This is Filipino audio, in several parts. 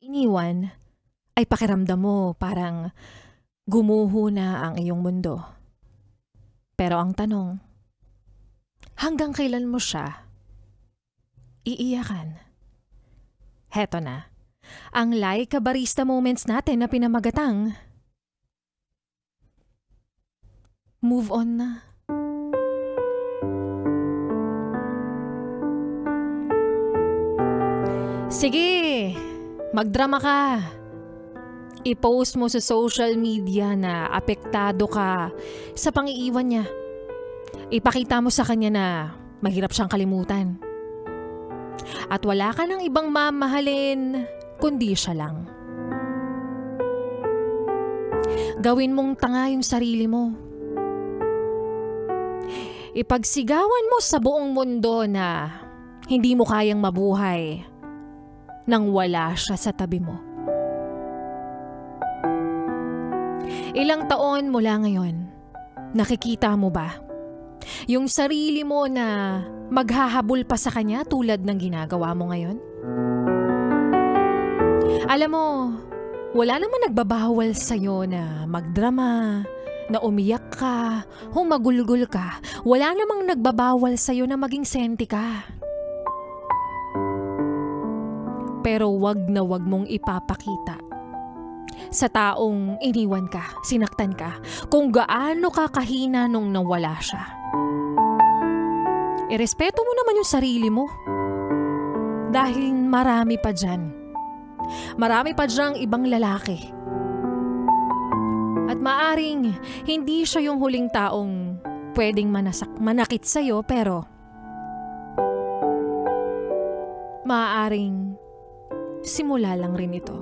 iniwan, ay pakiramdam mo parang gumuho na ang iyong mundo. Pero ang tanong, hanggang kailan mo siya iiyakan? Heto na, ang Laika Barista Moments natin na pinamagatang Move On Na. Sige, magdrama ka. I-post mo sa social media na apektado ka sa pang-iiwan niya. Ipakita mo sa kanya na mahirap siyang kalimutan. At wala ka ng ibang mamahalin kundi siya lang. Gawin mong tanga yung sarili mo. Ipagsigawan mo sa buong mundo na hindi mo kayang mabuhay nang wala siya sa tabi mo. Ilang taon mula ngayon, nakikita mo ba yung sarili mo na maghahabol pa sa kanya tulad ng ginagawa mo ngayon? Alam mo, wala naman nagbabawal sa'yo na magdrama, na umiyak ka, humagulgol ka. Wala namang nagbabawal sa'yo na maging senti ka. Pero wag na wag mong ipapakita sa taong iniwan ka, sinaktan ka, kung gaano ka kahina nung nawala siya. Irespeto mo naman yung sarili mo. Dahil marami pa dyan. Marami pa dyang ibang lalaki. At maaring hindi siya yung huling taong pwedeng manakit sa'yo, pero maaaring simula lang rin ito.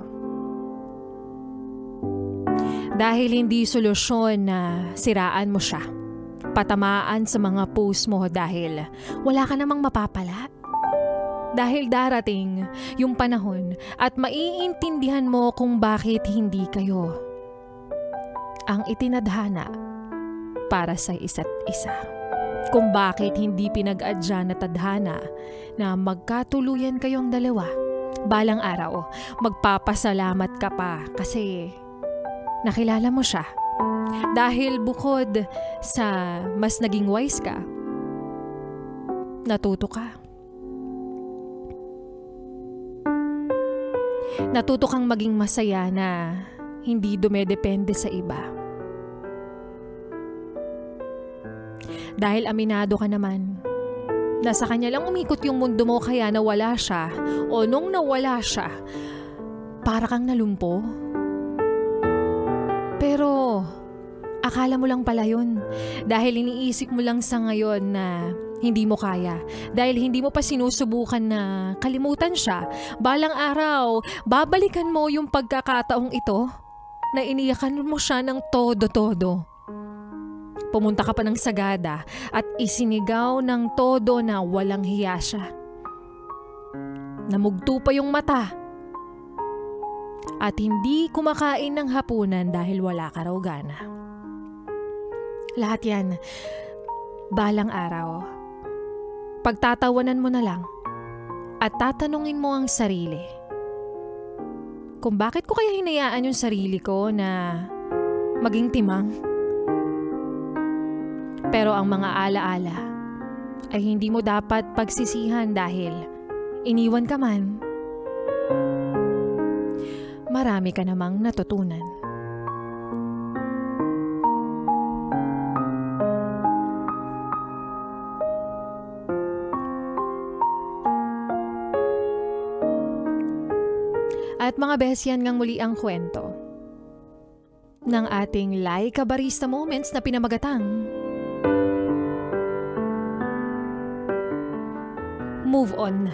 Dahil hindi solusyon na siraan mo siya, patamaan sa mga post mo dahil wala ka namang mapapala. Dahil darating yung panahon at maiintindihan mo kung bakit hindi kayo ang itinadhana para sa isa't isa. Kung bakit hindi pinag-adya na tadhana na magkatuluyan kayong dalawa. Balang araw, magpapasalamat ka pa kasi nakilala mo siya. Dahil bukod sa mas naging wise ka, natuto ka. Natuto kang maging masaya na hindi dumedepende sa iba. Dahil aminado ka naman, nasa kanya lang umikot yung mundo mo kaya nawala siya o nung nawala siya, para kang nalumpo. Pero akala mo lang pala yun dahil iniisip mo lang sa ngayon na hindi mo kaya. Dahil hindi mo pa sinusubukan na kalimutan siya. Balang araw, babalikan mo yung pagkakataong ito na iniyakan mo siya ng todo-todo. Pumunta ka pa ng Sagada at isinigaw ng todo na walang hiya siya. Namugto pa yung mata. At hindi kumakain ng hapunan dahil wala ka raw gana. Lahat yan, balang araw, pagtatawanan mo na lang at tatanungin mo ang sarili. Kung bakit ko kaya hinayaan yung sarili ko na maging timang? Pero ang mga alaala ay hindi mo dapat pagsisihan dahil iniwan ka man. Marami ka namang natutunan. At mga besyan ngang muli ang kwento ng ating Laika Barista Moments na pinamagatang Move On.